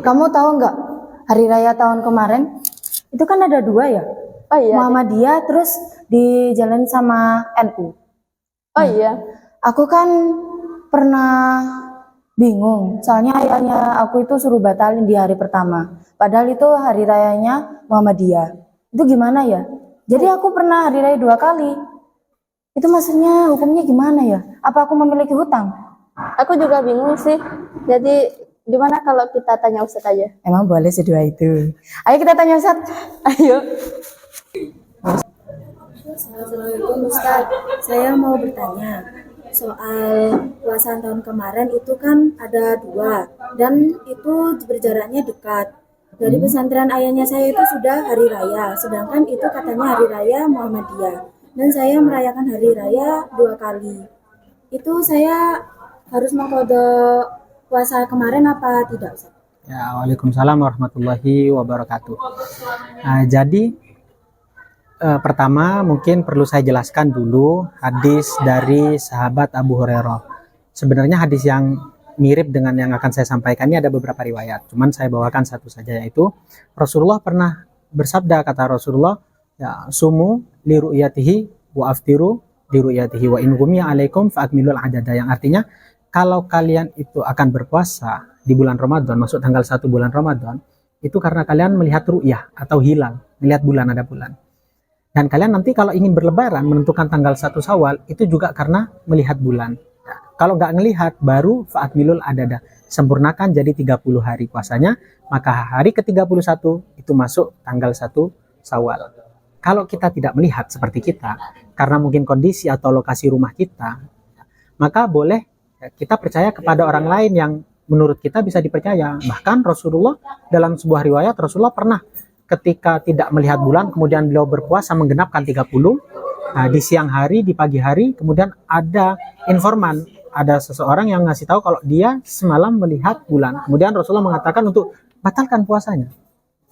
Kamu tahu nggak, hari raya tahun kemarin itu kan ada dua ya, Oh iya. Muhammadiyah terus dijalin sama NU. Oh iya. Aku kan pernah bingung, soalnya ayahnya aku itu suruh batalin di hari pertama. Padahal itu hari rayanya Muhammadiyah. Itu gimana ya? Jadi aku pernah hari raya 2 kali. Itu maksudnya hukumnya gimana ya? Apa aku memiliki hutang? Aku juga bingung sih. Jadi gimana kalau kita tanya Ustadz aja? Emang boleh sedua itu? Ayo kita tanya Ustadz. Ayo. Assalamualaikum Ustadz, saya mau bertanya soal puasa tahun kemarin itu kan ada dua dan itu berjaraknya dekat. Dari pesantren ayahnya saya itu sudah hari raya, sedangkan itu katanya hari raya Muhammadiyah. Dan saya merayakan hari raya 2 kali. Itu saya harus mengkode puasa kemarin apa tidak Ustadz? Ya, Waalaikumsalam warahmatullahi wabarakatuh. Nah, jadi pertama mungkin perlu saya jelaskan dulu hadis dari sahabat Abu Hurairah. Sebenarnya hadis yang mirip dengan yang akan saya sampaikan ini ada beberapa riwayat. Cuman saya bawakan satu saja, yaitu Rasulullah pernah bersabda, kata Rasulullah, ya, sumu li ru'yatihi wa aftiru li ru'yatihi wa in ghumiya alaikum fa akmilul adada, yang artinya kalau kalian itu akan berpuasa di bulan Ramadan, masuk tanggal 1 bulan Ramadan, itu karena kalian melihat ru'yah atau hilal, melihat bulan, ada bulan. Dan kalian nanti kalau ingin berlebaran menentukan tanggal 1 Syawal itu juga karena melihat bulan. Nah, kalau nggak ngelihat baru fa'akmilul adada, sempurnakan jadi 30 hari puasanya, maka hari ke-31 itu masuk tanggal 1 Syawal. Kalau kita tidak melihat seperti kita, karena mungkin kondisi atau lokasi rumah kita, maka boleh kita percaya kepada orang lain yang menurut kita bisa dipercaya. Bahkan Rasulullah dalam sebuah riwayat, Rasulullah pernah ketika tidak melihat bulan, kemudian beliau berpuasa menggenapkan 30, nah, di siang hari, di pagi hari, kemudian ada informan, ada seseorang yang ngasih tahu kalau dia semalam melihat bulan. Kemudian Rasulullah mengatakan untuk batalkan puasanya.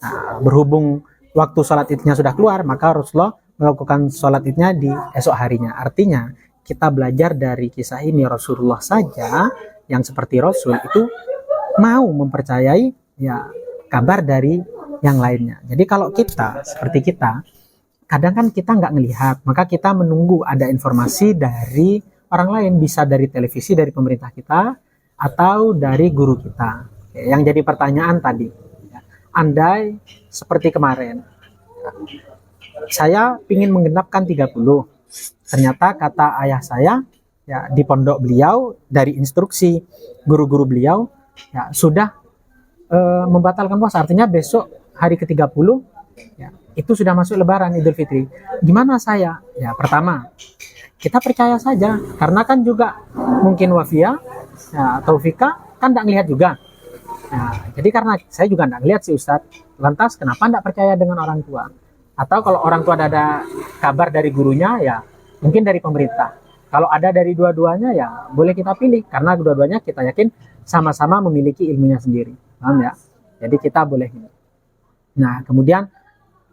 Nah, berhubung waktu sholat idnya sudah keluar, maka Rasulullah melakukan sholat idnya di esok harinya. Artinya, kita belajar dari kisah ini, Rasulullah saja yang seperti Rasul itu mau mempercayai ya kabar dari yang lainnya. Jadi kalau kita seperti kita, kadang kan kita nggak ngelihat, maka kita menunggu ada informasi dari orang lain, bisa dari televisi, dari pemerintah kita, atau dari guru kita. Yang jadi pertanyaan tadi, andai seperti kemarin, saya ingin menggenapkan 30, ternyata kata ayah saya, ya di pondok beliau, dari instruksi guru-guru beliau, ya sudah membatalkan puasa, artinya besok hari ke-30 ya, itu sudah masuk lebaran Idul Fitri. Gimana saya? Ya pertama, kita percaya saja, karena kan juga mungkin Wafia ya, Taufika kan tidak ngelihat juga. Nah, jadi karena saya juga tidak ngelihat sih Ustadz, lantas kenapa tidak percaya dengan orang tua? Atau kalau orang tua ada kabar dari gurunya, ya mungkin dari pemerintah. Kalau ada dari dua-duanya, ya boleh kita pilih, karena dua-duanya kita yakin sama-sama memiliki ilmunya sendiri. Paham ya? Jadi kita boleh. Nah, kemudian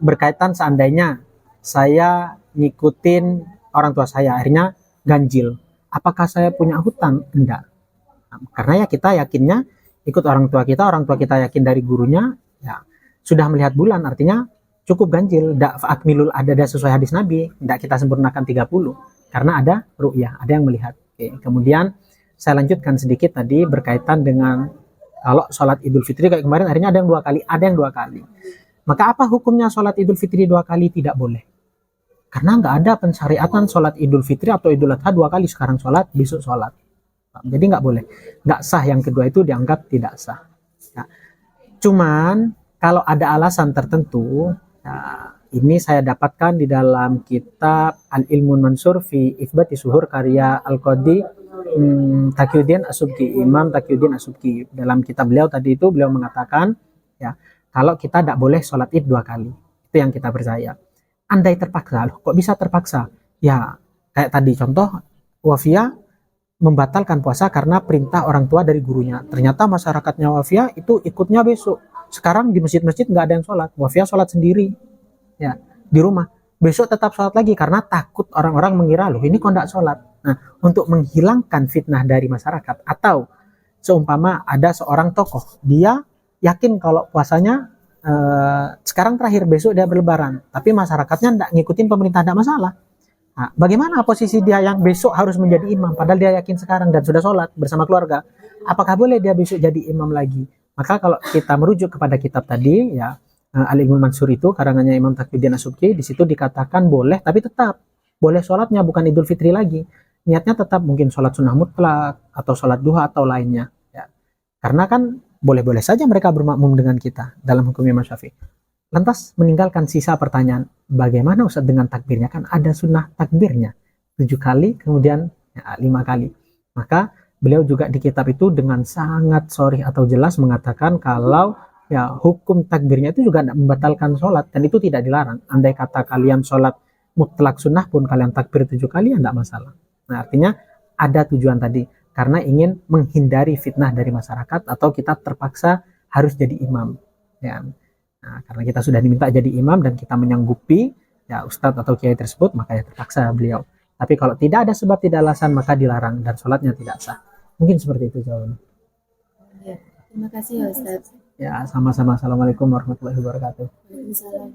berkaitan seandainya saya ngikutin orang tua saya, akhirnya ganjil. Apakah saya punya hutang? Enggak. Nah, karena ya kita yakinnya ikut orang tua kita yakin dari gurunya, ya sudah melihat bulan, artinya cukup ganjil. Enggak fa'akmilul adada sesuai hadis Nabi, enggak kita sempurnakan 30, karena ada ru'yah, ada yang melihat. Oke, kemudian saya lanjutkan sedikit tadi berkaitan dengan kalau sholat Idul Fitri kayak kemarin, akhirnya ada yang 2 kali, ada yang 2 kali. Maka apa hukumnya sholat Idul Fitri 2 kali? Tidak boleh. Karena nggak ada pensyariatan sholat Idul Fitri atau Idul Adha 2 kali, sekarang sholat, besok sholat. Jadi nggak boleh. Nggak sah, yang kedua itu dianggap tidak sah. Ya. Cuman kalau ada alasan tertentu, ya, ini saya dapatkan di dalam kitab Al-Ilmun Mansur fi Itsbati Suhur karya Al-Qadi Taqiyuddin As-Subki, Imam Taqiyuddin As-Subki. Dalam kitab beliau tadi itu beliau mengatakan ya, kalau kita tidak boleh sholat id 2 kali, itu yang kita percaya. Andai terpaksa, loh, kok bisa terpaksa? Ya kayak tadi contoh Wafia membatalkan puasa karena perintah orang tua dari gurunya. Ternyata masyarakatnya Wafia itu ikutnya besok. Sekarang di masjid-masjid nggak ada yang sholat, Wafia sholat sendiri ya di rumah. Besok tetap sholat lagi karena takut orang-orang mengira, loh ini kok nggak sholat. Nah, untuk menghilangkan fitnah dari masyarakat, atau seumpama ada seorang tokoh, dia yakin kalau puasanya sekarang terakhir, besok dia berlebaran, tapi masyarakatnya tidak ngikutin pemerintah, tidak masalah. Nah, bagaimana posisi dia yang besok harus menjadi imam, padahal dia yakin sekarang dan sudah sholat bersama keluarga? Apakah boleh dia besok jadi imam lagi? Maka kalau kita merujuk kepada kitab tadi, ya Al-Ilmul Mansur itu karangannya Imam Taqiyuddin As-Subki, di situ dikatakan boleh, tapi tetap boleh sholatnya bukan Idul Fitri lagi. Niatnya tetap mungkin sholat sunnah mutlak atau sholat duha atau lainnya. Ya. Karena kan boleh-boleh saja mereka bermakmum dengan kita dalam hukum Imam Syafi'i. Lantas meninggalkan sisa pertanyaan, bagaimana Ustaz dengan takbirnya? Kan ada sunnah takbirnya 7 kali, kemudian ya, 5 kali. Maka beliau juga di kitab itu dengan sangat sharih atau jelas mengatakan kalau ya hukum takbirnya itu juga tidak membatalkan sholat, dan itu tidak dilarang. Andai kata kalian sholat mutlak sunnah pun kalian takbir 7 kali ya tidak masalah. Nah, artinya ada tujuan tadi, karena ingin menghindari fitnah dari masyarakat atau kita terpaksa harus jadi imam. Ya. Nah, karena kita sudah diminta jadi imam dan kita menyanggupi ya ustadz atau kiai tersebut, maka ya terpaksa beliau. Tapi kalau tidak ada sebab, tidak alasan, maka dilarang dan sholatnya tidak sah. Mungkin seperti itu jawabannya. Ya, terima kasih ya Ustaz. Ya, sama-sama. Assalamualaikum warahmatullahi wabarakatuh. Waalaikumsalam.